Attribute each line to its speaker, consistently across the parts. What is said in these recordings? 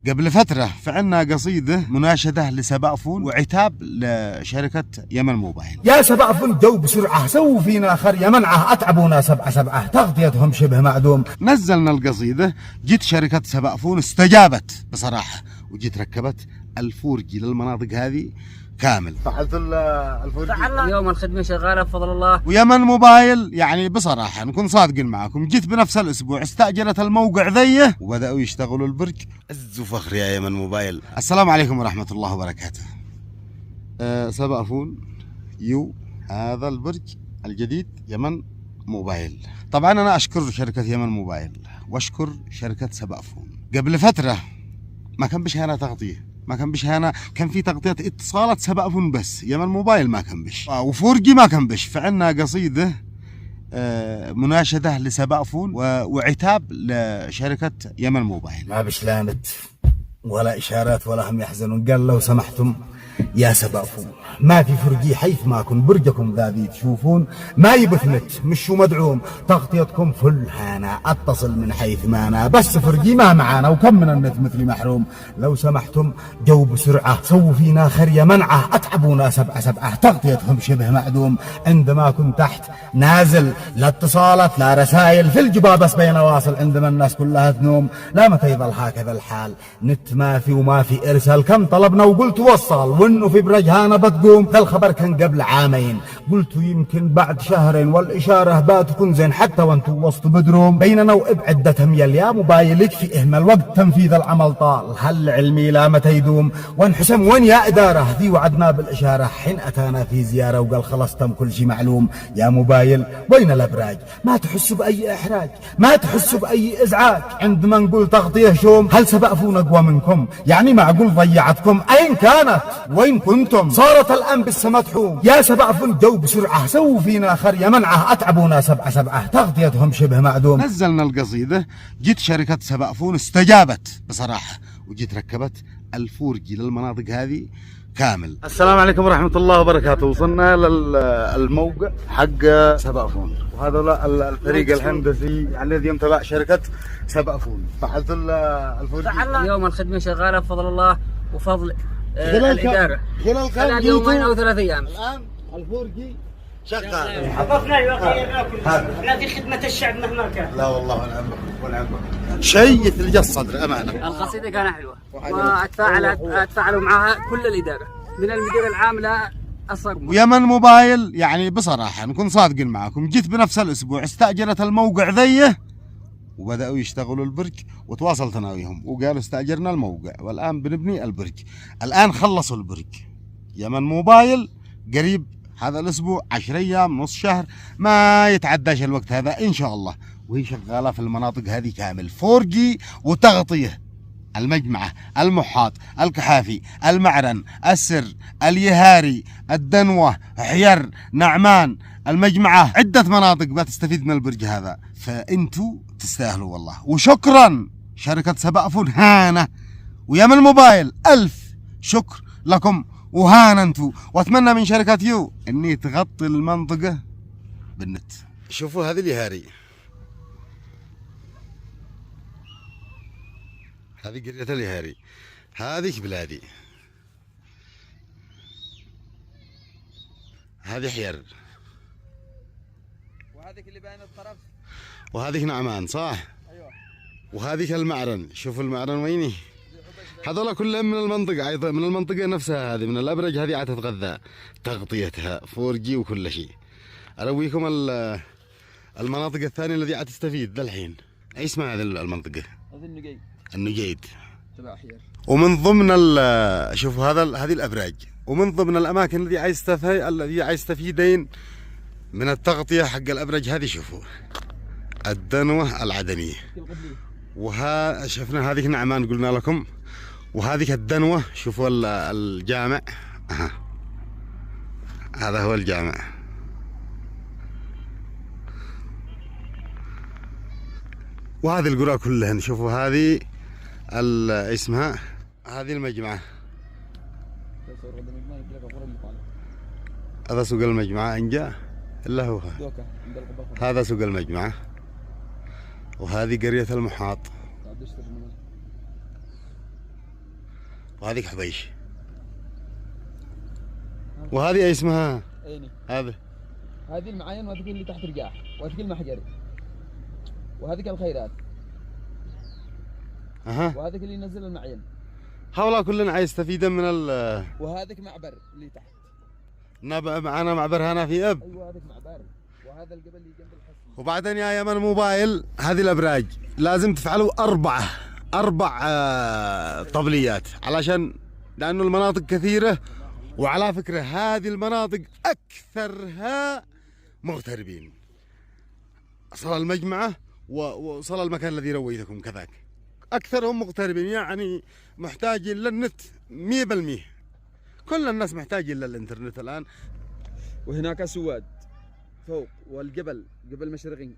Speaker 1: قبل فترة فعلنا قصيدة مناشدة لسبأفون وعتاب لشركة يمن موبايل.
Speaker 2: يا سبأفون جو بسرعة سووا فينا خرية منعه أتعبونا سبعة تغطيتهم شبه معدوم.
Speaker 1: نزلنا القصيدة، جيت شركة سبأفون استجابت بصراحة وجيت ركبت الفورجي للمناطق هذه كامل.
Speaker 3: فعلت الفورجي اليوم الخدمة شغالة بفضل الله.
Speaker 1: ويمن موبايل يعني بصراحة نكون صادقين معاكم، جيت بنفس الأسبوع استأجرت الموقع ذيه وبدأوا يشتغلوا البرج. عز وفخر يا يمن موبايل. السلام عليكم ورحمة الله وبركاته. سبأفون يو هذا البرج الجديد يمن موبايل. طبعا أنا أشكر شركة يمن موبايل وأشكر شركة سبأفون. قبل فترة ما كان بش هنا تغطية، ما كان بش هنا، كان في تغطية اتصالات سبأفون بس، يمن موبايل ما كان بش، وفورجي ما كان بش. فعلنا قصيدة مناشدة لسبأفون وعتاب لشركة يمن موبايل.
Speaker 2: ما بشلانت ولا إشارات ولا هم يحزنون. قال لو سمحتم يا سبأفون ما في فرجي حيث ما كن برجكم ذا تشوفون، ما يبثنت مشو مدعوم تغطيتكم فل هانا اتصل من حيث مانا، بس فرجي ما معانا وكم من النت مثلي محروم. لو سمحتم جو بسرعة سووا فينا خرية منعه أتعبونا سبعة تغطيتهم شبه معدوم. عندما كنت تحت نازل لا اتصالات لا رسائل في الجبال بس بين واصل، عندما الناس كلها تنوم. لا متى يظل هكذا الحال، نت ما في وما في إرسال، كم طلبنا وقلت وصل وانه في برجهانا بتقوم. ذا الخبر كان قبل عامين، قلت يمكن بعد شهرين والإشارة باتكون زين حتى وانتو وسط بدروم. بيننا وابعد تميل يا موبايل يكفي اهمل وقت تنفيذ العمل طال، هل علمي لا متى يدوم. وين حسم وين يا إدارة ذي وعدنا بالإشارة حين أتانا في زيارة وقال خلاص تم كل شي معلوم. يا موبايل وين الأبراج، ما تحسوا بأي إحراج، ما تحسوا بأي إزعاج عندما نقول تغطية شوم. هل سبأفون أقوى منكم؟ يعني معقول ضيعتكم؟ أين كانت؟ وين كنتم؟ صارت الآن بالسما تحوم. يا سبأفون جو بسرعة سووا فينا خرية منعه أتعبونا سبعة تغطيتهم شبه معدوم.
Speaker 1: نزلنا القصيدة، جيت شركة سبأفون استجابت بصراحة وجيت ركبت الفورجي للمناطق هذه كامل. السلام عليكم ورحمة الله وبركاته. وصلنا للموقع حق سبأفون، وهذا الفريق الهندسي الذي يتبع شركة سبأفون. فعلت الفورجي
Speaker 3: اليوم الخدمة شغالة بفضل الله وفضل الإدارة. خلال يومين أو 3 أيام.
Speaker 1: الآن الفورجي شغال.
Speaker 4: حققنا احنا في خدمة الشعب مهما كان.
Speaker 1: لا والله ونعم شيء يتلجى الصدر أمانة.
Speaker 3: القصيدة كانت حلوة وأتفاعلوا معها كل الإدارة من المدير العام لا أصغر.
Speaker 1: ويمن موبايل يعني بصراحة نكون صادقين معكم، جيت بنفس الأسبوع استأجرت الموقع ذيه وبدأوا يشتغلوا البرج، وتواصلت أنا وياهم وقالوا استأجرنا الموقع والآن بنبني البرج. الآن خلصوا البرج. يمن موبايل قريب هذا الأسبوع 10 أيام نص شهر ما يتعداش الوقت هذا إن شاء الله، وهي شغالة في المناطق هذه كامل 4G وتغطية المجمعة، المحاط، الكحافي، المعرن، السر، اليهاري، الدنوة، حير، نعمان، المجمعة، عدة مناطق بتستفيد من البرج هذا. فأنتوا تستاهلوا والله. وشكرا شركة سبأفون هانة ويمن موبايل، ألف شكر لكم وهانا انتوا. واتمنى من شركة يو اني تغطي المنطقة بالنت. شوفوا هذه اليهاري، هذه قرية اليهاري، هذه بلادي، هذه حير،
Speaker 5: وهذيك اللي باين الطرف،
Speaker 1: وهذه نعمان صح؟
Speaker 5: ايوه،
Speaker 1: وهذه المعرن. شوفوا المعرن ويني، هذول كلهم من المنطقة، أيضا من المنطقة نفسها، هذه من الأبرج هذه عاد تتغذى تغطيتها 4G وكل شيء. أرويكم المناطق الثانية التي عاد تستفيد ذا الحين. أي اسمها هذه المنطقة؟
Speaker 5: هذا النقيد،
Speaker 1: النقيد
Speaker 5: تبع حير.
Speaker 1: ومن ضمن شوفوا هذه الأبراج، ومن ضمن الأماكن التي عايز يستفيدين من التغطية حق الأبرج هذه. شوفوا الدنوة العدنية، شفنا هذه نعمان قلنا لكم، وهذه الدنوة. شوفوا الجامع، هذا هو الجامع. وهذه القرى كلها. شوفوا هذه اسمها هذه المجمعة، هذا سوق المجمعة انجا الا هو هذا سوق المجمعة. وهذه قرية المحاط، وهذيك حبيش. وهذه اي اسمها؟
Speaker 5: عيني.
Speaker 1: هذا
Speaker 5: هذه المعاين وهذيك اللي تحت رقاح وهذيك المحجري وهذيك الخيرات.
Speaker 1: اها.
Speaker 5: وهذيك اللي ينزل المعين.
Speaker 1: هؤلاء كلنا عايز يستفيدون من
Speaker 5: وهذيك معبر اللي تحت.
Speaker 1: معنا معبر هنا في اب.
Speaker 5: ايوه هذيك معبر. وهذا الجبل اللي جنب الحصن.
Speaker 1: وبعدين يا يمن موبايل هذه الابراج لازم تفعلوا اربع طبليات علشان لانه المناطق كثيره. وعلى فكره هذه المناطق اكثرها مغتربين. صار المجمعه وصار المكان الذي رويتكم كذاك اكثرهم مغتربين، يعني محتاجين للنت 100%. كل الناس محتاجين للانترنت الان.
Speaker 5: وهناك سواد فوق والجبل جبل مشرقي.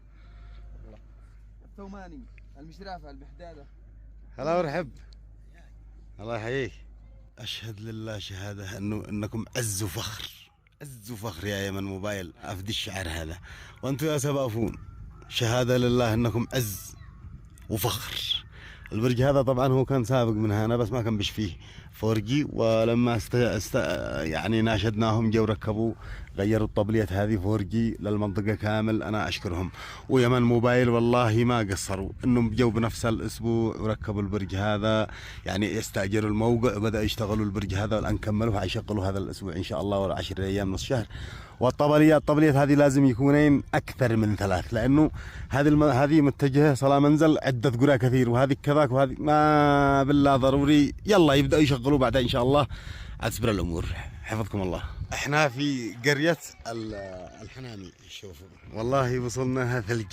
Speaker 5: الثوماني المشرافه المحداده.
Speaker 1: هلا ورحب. الله يحييك. اشهد لله شهاده انكم عز وفخر يا يمن موبايل. افدي الشعر هذا وانتم يا سبافون شهاده لله انكم عز وفخر. البرج هذا طبعا هو كان سابق من هنا بس ما كان بش فيه 4G، ولما يعني ناشدناهم جو ركبوا غيروا الطبلية هذه 4G للمنطقة كامل. أنا أشكرهم. ويمن موبايل والله ما قصروا إنهم جو بنفس الأسبوع وركبوا البرج هذا، يعني يستأجروا الموقع وبدأوا يشتغلوا البرج هذا والآن كملوا حيشغلوا هذا الأسبوع إن شاء الله ولا 10 أيام نص شهر. والطبليات هذه لازم يكونين أكثر من 3 لأنه هذه متجهة صلاة منزل عدة قرى كثير وهذه كذاك وهذه ما بالله ضروري. يلا يبدأوا يشغلوا بعدها إن شاء الله على تسبر الأمور. حفظكم الله. احنا في قرية الحنامي. شوفوا والله وصلناها ثلج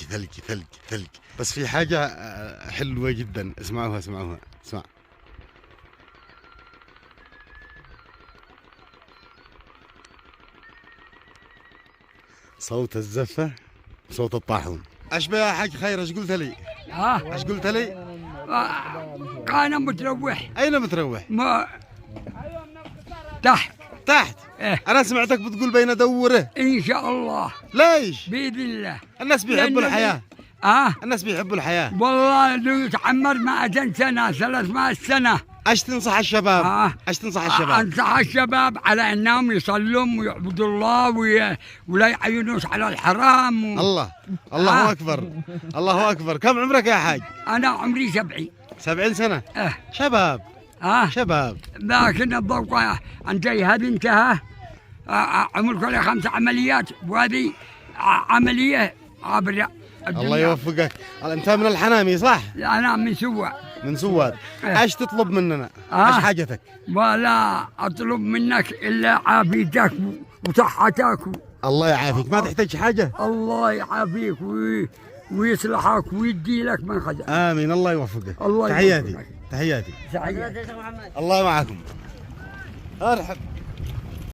Speaker 1: بس في حاجة حلوة جدا. اسمعوها. اسمع صوت الزفة صوت الطاحون. اشبه يا حاج خير ايش قلت لي؟ ايش قلت لي؟
Speaker 6: انا متروح.
Speaker 1: اين متروح؟
Speaker 6: ما تحت.
Speaker 1: إيه؟ انا سمعتك بتقول بين ادوره.
Speaker 6: ان شاء الله.
Speaker 1: ليش؟
Speaker 6: باذن الله.
Speaker 1: الناس بيحبوا الحياة. الناس بيحبوا الحياة.
Speaker 6: والله لو يتعمر 200 سنة 300 سنة.
Speaker 1: ايش تنصح الشباب؟ ايش تنصح الشباب؟
Speaker 6: انصح الشباب على انهم يصلون ويعبدوا الله ولا يعينوش على الحرام
Speaker 1: الله اكبر. الله اكبر. كم عمرك يا حاج؟
Speaker 6: انا عمري
Speaker 1: 70 سنة. شباب. شباب.
Speaker 6: لكن الضوء انت هذه انتهى. عملت لي 5 عمليات وهذه عملية عابرة.
Speaker 1: الله يوفقك. انت من الحنامي صح؟
Speaker 6: انا من سواد.
Speaker 1: ايش تطلب مننا؟ ايش حاجتك؟
Speaker 6: ولا اطلب منك الا عافيتك وصحتك.
Speaker 1: الله يعافيك. ما تحتاج حاجة.
Speaker 6: الله يعافيك ويصلحك ويدي لك من خزن.
Speaker 1: امين. الله يوفقك.
Speaker 6: الله
Speaker 1: تحياتي. الله معكم. ارحب.